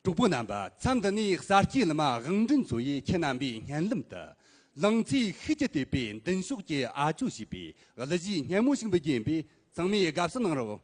主播南吧，咱的你啥记了嘛？认真作业，天南边年冷的，冷气黑着的边，等书记阿主席边，我的记年木星不见边，咱们也搞是能了。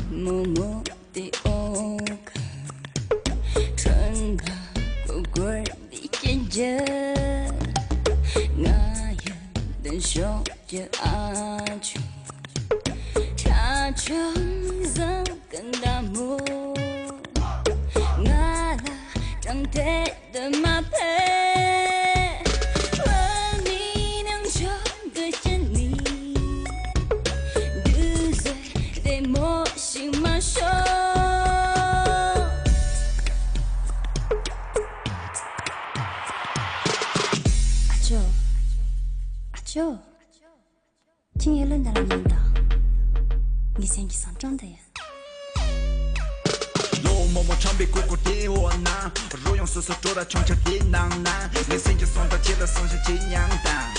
默默地讴歌，穿过不过的见证，我也能说着阿秋，查中人跟大木，我啦长腿的马配。就，今夜轮到了领导，你先去上妆的呀。罗默默唱别过过的我拿，若用手手捉到穷穷的囊囊，你先就送到起了剩下几娘蛋。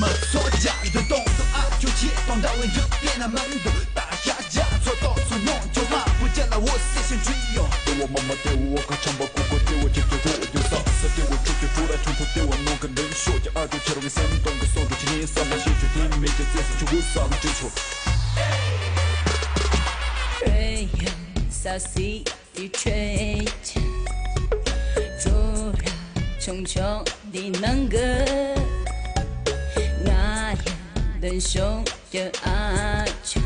没错，家里的动作啊，就切断到人就变那门路，大下家错到错弄就骂不见了我思想追哟。对我默默对我可唱不过过对我就对我有啥事对我出去出来从头对我弄个人说叫耳朵切了个山东个送到今年上面写着听没这这是就我啥个基础。瑞阳洒西的吹着，突然穷穷的能个。我也能说着阿秋。